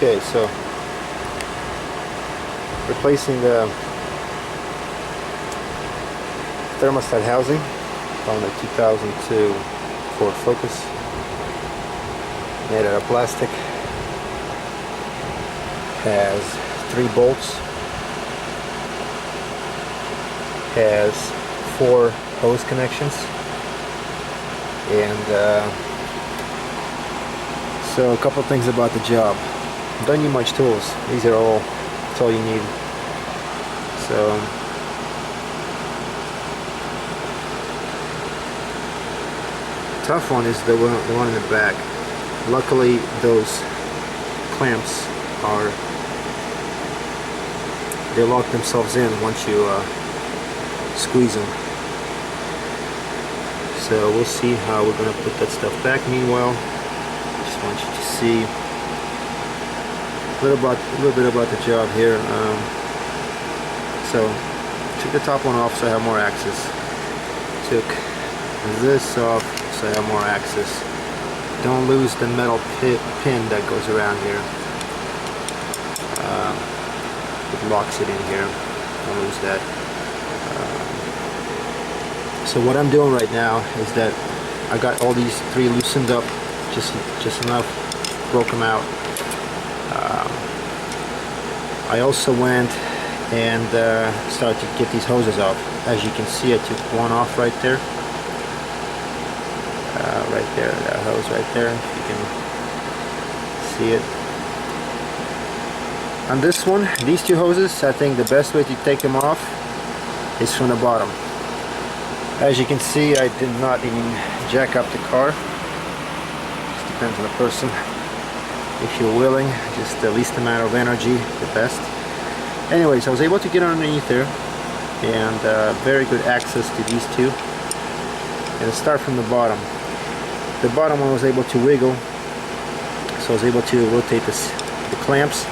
Okay, so replacing the thermostat housing on the 2002 Ford Focus, made out of plastic, has 3 bolts, has 4 hose connections, and so a couple things about the job. Don't need much tools. These are all, that's all you need. So tough one is the one in the back. Luckily those clamps they lock themselves in once you squeeze them. So we'll see how we're going to put that stuff back. Meanwhile, just want you to see a little bit about the job here. So took the top one off so I have more access. Took this off so I have more access. Don't lose the metal pin that goes around here. It locks it in here. Don't lose that. So what I'm doing right now is that I got all these 3 loosened up, just enough, broke them out. I also went and started to get these hoses off. As you can see, I took one off right there. Right there, that hose right there, if you can see it. On this one, these 2 hoses, I think the best way to take them off is from the bottom. As you can see, I did not even jack up the car. Just depends on the person. If you're willing, just the least amount of energy, the best. Anyways, I was able to get underneath there, and very good access to these 2. And I'll start from the bottom. The bottom one was able to wiggle, so I was able to rotate the clamps.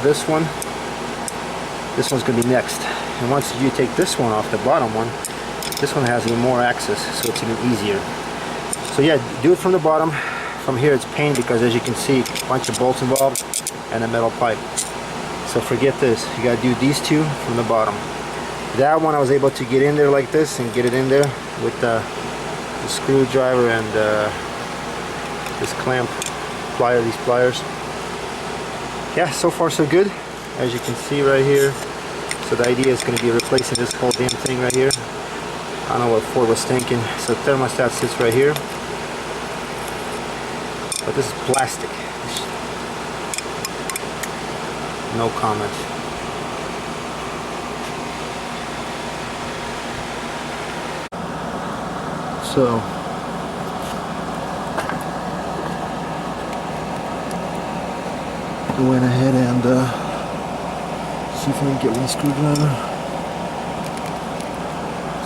This one's going to be next. And once you take this one off, the bottom one, this one has even more access, so it's even easier. So yeah, do it from the bottom. From here it's pain because, as you can see, a bunch of bolts involved and a metal pipe. So forget this. You got to do these 2 from the bottom. That one I was able to get in there like this and get it in there with the screwdriver and this clamp plier, these pliers. Yeah, so far so good, as you can see right here. So the idea is going to be replacing this whole damn thing right here. I don't know what Ford was thinking. So thermostat sits right here, but this is plastic. No comment. So I went ahead and see if I can get one screwdriver.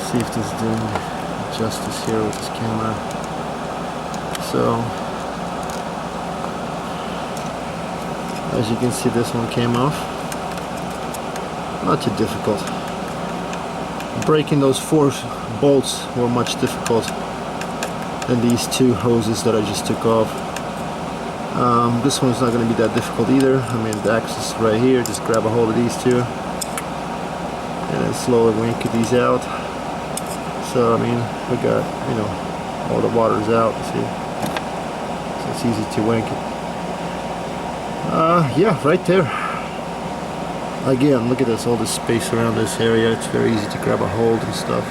See if this is doing justice here with this camera. So as you can see, this one came off. Not too difficult. Breaking those 4 bolts were much difficult than these 2 hoses that I just took off. This one's not going to be that difficult either. I mean, the axis is right here. Just grab a hold of these two and then slowly wink these out. So I mean, we got, you know, all the water's out. See, so it's easy to wink it. Yeah, right there. Again, look at this, all this space around this area. It's very easy to grab a hold and stuff.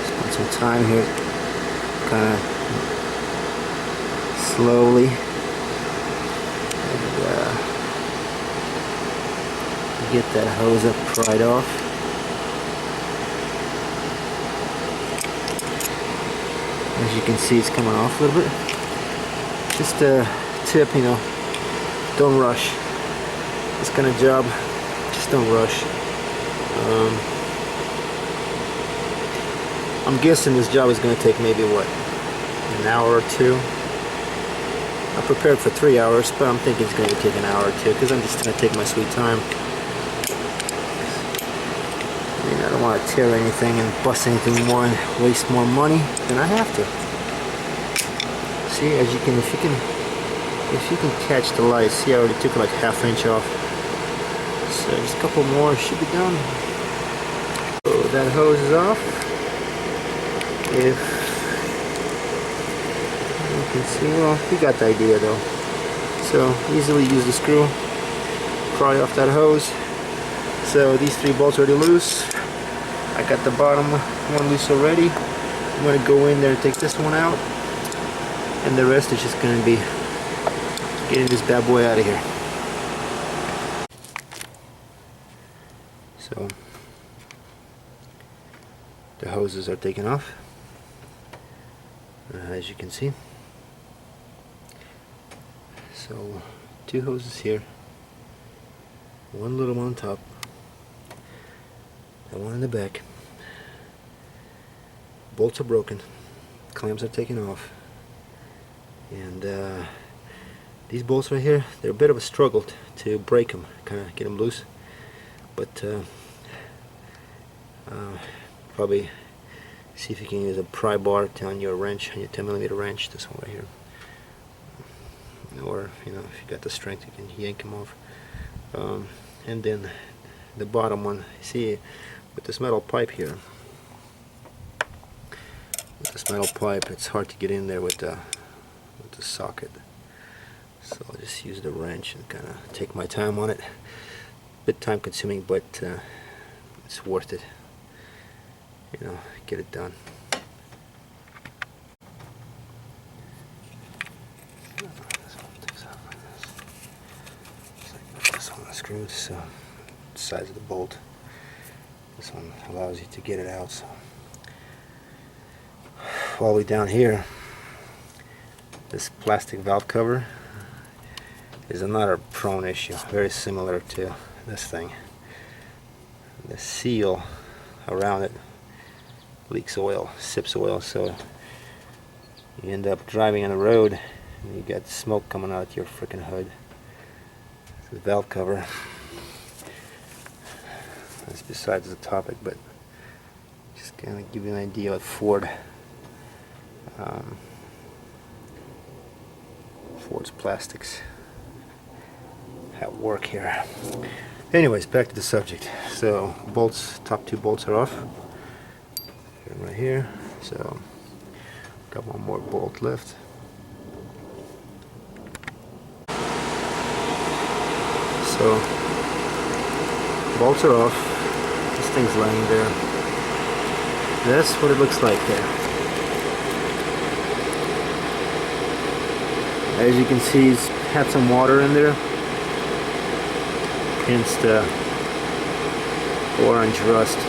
Spend some time here, kind of slowly. Get that hose up pried off. As you can see, it's coming off a little bit. Just a tip, you know, don't rush. This kind of job, just don't rush. I'm guessing this job is going to take maybe what, an hour or two. I prepared for 3 hours, but I'm thinking it's going to take an hour or two because I'm just going to take my sweet time. I don't want to tear anything and bust anything more and waste more money than I have to. See, as you can, if you can catch the light, see, I already took like ½ inch off. So just a couple more, should be done. So that hose is off. If you can see, well, you got the idea though. So easily use the screw, pry off that hose. So these 3 bolts are already loose. I got the bottom one loose already. I'm going to go in there and take this one out, and the rest is just going to be getting this bad boy out of here. So the hoses are taken off, as you can see. So 2 hoses here, one little one on top, the one in the back. Bolts are broken, clamps are taken off, and these bolts right here, they're a bit of a struggle to break them, kind of get them loose, but probably see if you can use a pry bar on your wrench, on your 10mm wrench, this one right here, or you know, if you got the strength, you can yank them off. And then the bottom one, see, with this metal pipe here, this metal pipe, it's hard to get in there with the socket. So I'll just use the wrench and kind of take my time on it. A bit time consuming, but it's worth it. You know, get it done. This one screws, so the size of the bolt. This one allows you to get it out. So all the way down here, this plastic valve cover is another prone issue, very similar to this thing. The seal around it leaks oil, sips oil, so you end up driving on the road and you got smoke coming out your freaking hood. The valve cover. That's besides the topic, but just kind of give you an idea what Ford's plastics at work here. Anyways, back to the subject. So bolts, top 2 bolts are off. Right here. So got one more bolt left. So bolts are off. This thing's laying there. That's what it looks like there. As you can see, it's had some water in there, hence the orange rust.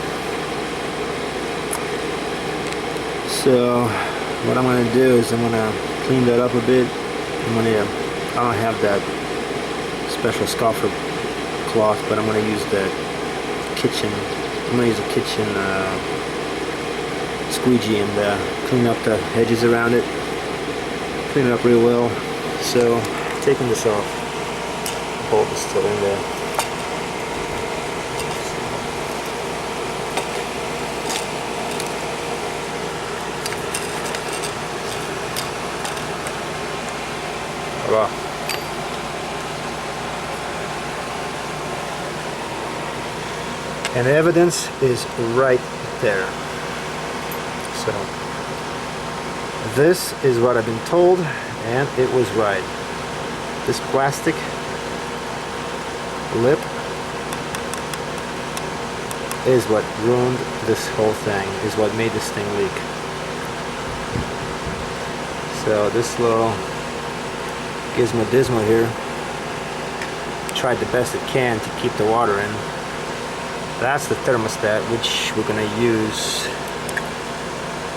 So what I'm going to do is I'm going to clean that up a bit. I don't have that special scoffer cloth, but I'm going to use the kitchen. I'm going to use a kitchen squeegee and clean up the edges around it. clean it up real well. So taking this off, bolt is still in there. Voila. And the evidence is right there. So this is what I've been told, and it was right. This plastic lip is what ruined this whole thing, is what made this thing leak. So this little gizmo dismo here tried the best it can to keep the water in. That's the thermostat, which we're going to use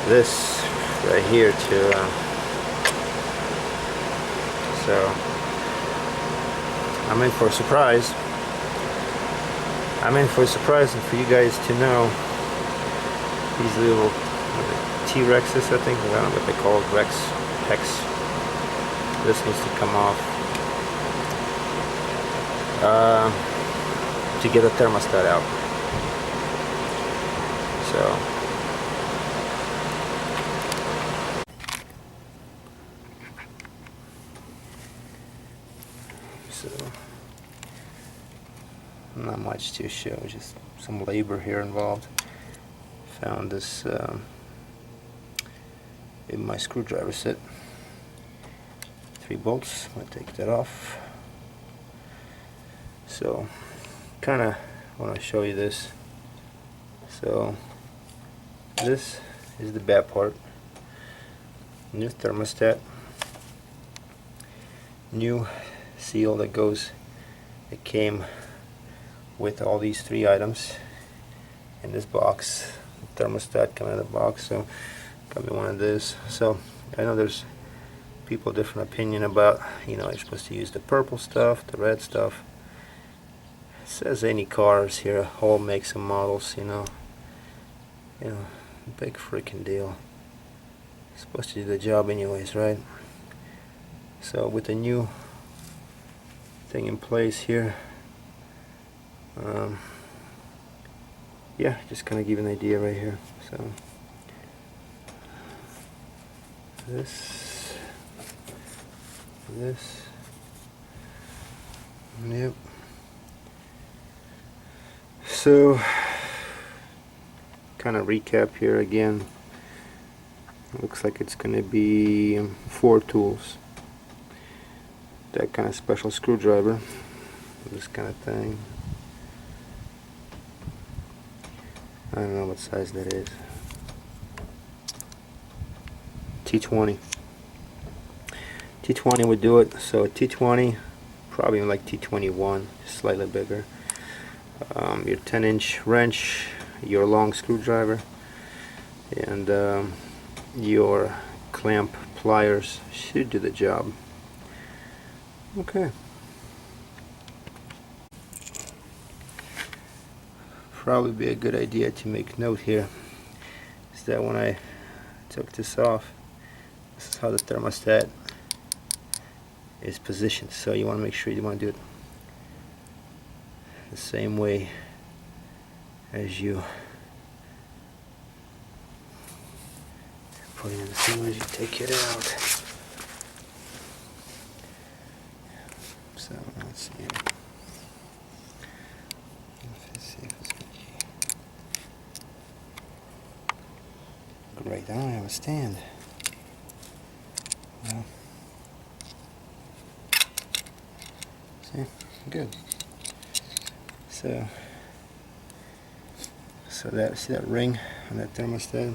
this right here to so I'm in for a surprise. I'm in for a surprise, and for you guys to know, these little T-Rexes, I think, I don't know what they call it, Hex. This needs to come off to get the thermostat out. So not much to show, just some labor here involved. Found this in my screwdriver set. 3 bolts. I'm going to take that off. So kind of want to show you this. So this is the bad part. New thermostat, new seal that came with all these 3 items in this box. Thermostat coming in the box, so got me one of this. So I know there's people different opinion about, you know, you're supposed to use the purple stuff, the red stuff. It says any cars here, all makes and models, you know, big freaking deal. It's supposed to do the job anyways, right? So with the new thing in place here, yeah, just kind of give you an idea right here. So this, yep. So kind of recap here again. Looks like it's going to be 4 tools. That kind of special screwdriver, this kind of thing. I don't know what size that is. T20. T20 would do it. So a T20, probably like T21, slightly bigger. Your 10-inch wrench, your long screwdriver, and your clamp pliers should do the job. Okay. Probably be a good idea to make note here is that when I took this off, this is how the thermostat is positioned. So you want to make sure you want to do it the same way as you put it in, the same way as you take it out. So let's see here. Great, I don't have a stand. Well, see, good. So that, see that ring on that thermostat?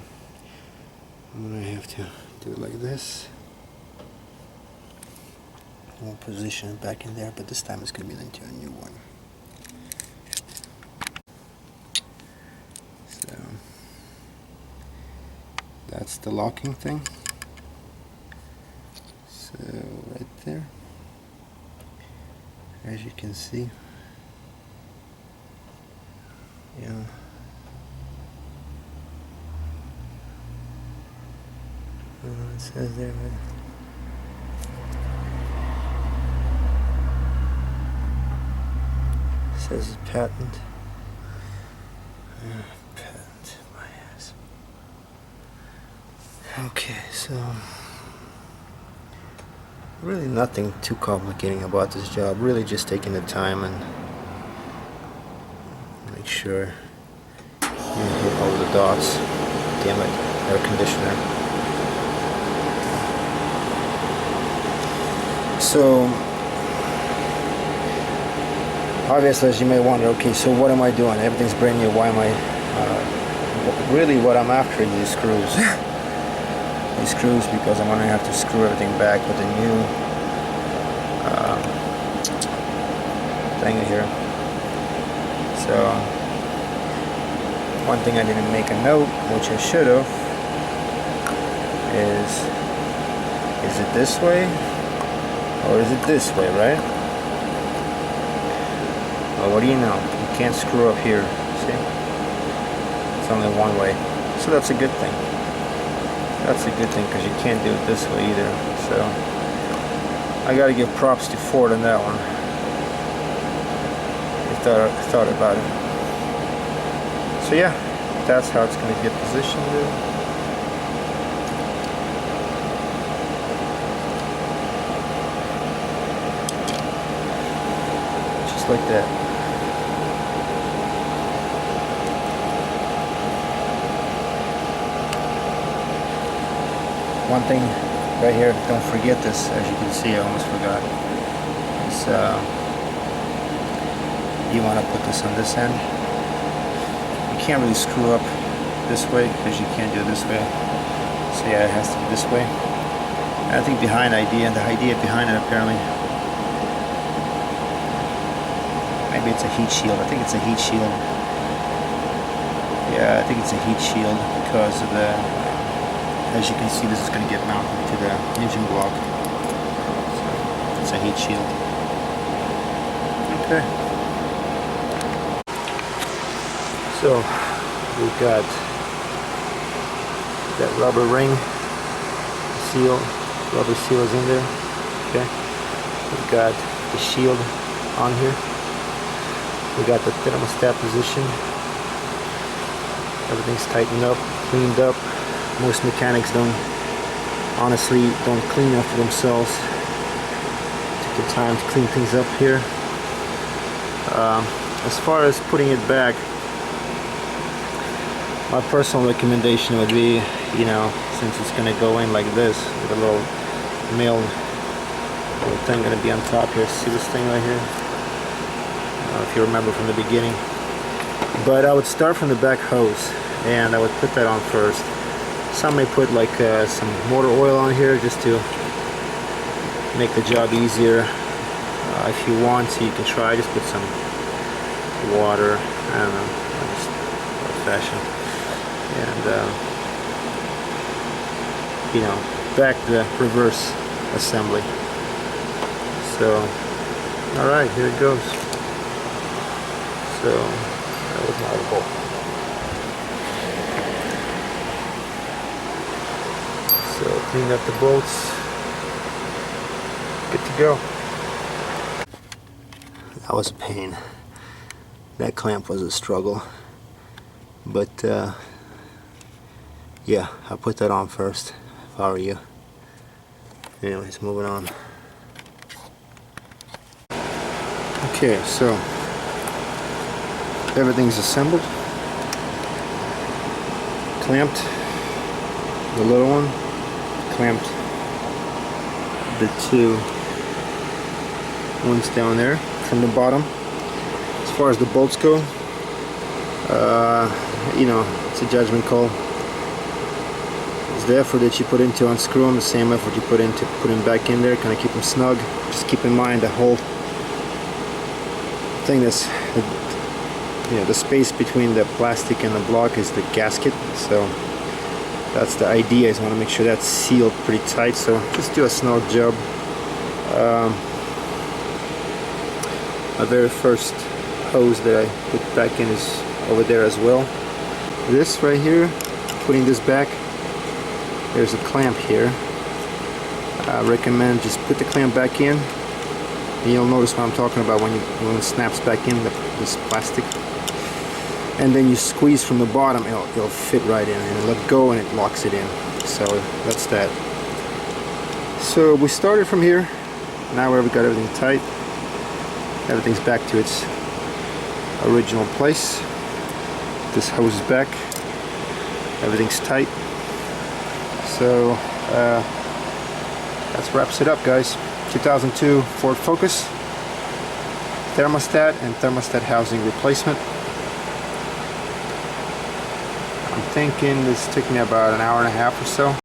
I'm gonna have to do it like this. We'll position it back in there, but this time it's gonna be into a new one. So that's the locking thing. So right there, as you can see, yeah. It says there, right? Says patent. Patent, my ass. Okay, so really nothing too complicating about this job. Really just taking the time and make sure you hit all the dots. Damn it, air conditioner. So obviously, as you may wonder, okay, so what am I doing? Everything's brand new. Why am I? Really, what I'm after is these screws. These screws, because I'm gonna have to screw everything back with a new thing here. So one thing I didn't make a note, which I should have, is it this way or is it this way, right? Well, what do you know? You can't screw up here, see? It's only one way. So that's a good thing. That's a good thing, because you can't do it this way either. So I gotta give props to Ford on that one. I thought about it. So yeah, that's how it's gonna get positioned there. Just like that. One thing right here, don't forget this, as you can see, I almost forgot. It's, you want to put this on this end. You can't really screw up this way because you can't do it this way. So yeah, it has to be this way. And I think the idea behind it apparently, maybe it's a heat shield. I think it's a heat shield. Yeah, I think it's a heat shield because of the, as you can see, this is going to get mounted to the engine block. So it's a heat shield. Okay. So we've got that rubber ring seal. Rubber seal is in there. Okay. We've got the shield on here. We got the thermostat position. Everything's tightened up, cleaned up. Most mechanics honestly don't clean after themselves. Take the time to clean things up here. As far as putting it back, my personal recommendation would be, you know, since it's going to go in like this, with a little little thing going to be on top here. See this thing right here? I don't know if you remember from the beginning. But I would start from the back hose, and I would put that on first. Some may put like some motor oil on here just to make the job easier. If you want to, you can try, just put some water, I don't know, just old-fashioned, and you know, back the reverse assembly. So, alright, here it goes. So, that was my bolt. So clean up the bolts, good to go. That was a pain. That clamp was a struggle, but yeah, I'll put that on first if I were you. Anyways, moving on. Okay, so everything's assembled, clamped, the little one, clamped the two ones down there from the bottom. As far as the bolts go, you know, it's a judgment call. It's the effort that you put into unscrew them, the same effort you put into putting them back in there, kind of keep them snug. Just keep in mind the whole thing is, you know, the space between the plastic and the block is the gasket, so that's the idea, is want to make sure that's sealed pretty tight. So just do a snug job. My very first hose that I put back in is over there as well. This right here, putting this back, there's a clamp here. I recommend just put the clamp back in, And you'll notice what I'm talking about when it snaps back in this plastic. And then you squeeze from the bottom, it'll fit right in, and let go and it locks it in. So that's that. So we started from here. Now we've got everything tight. Everything's back to its original place. This hose is back. Everything's tight. So that wraps it up, guys. 2002 Ford Focus. Thermostat and thermostat housing replacement. I'm thinking this took me about an hour and a half or so.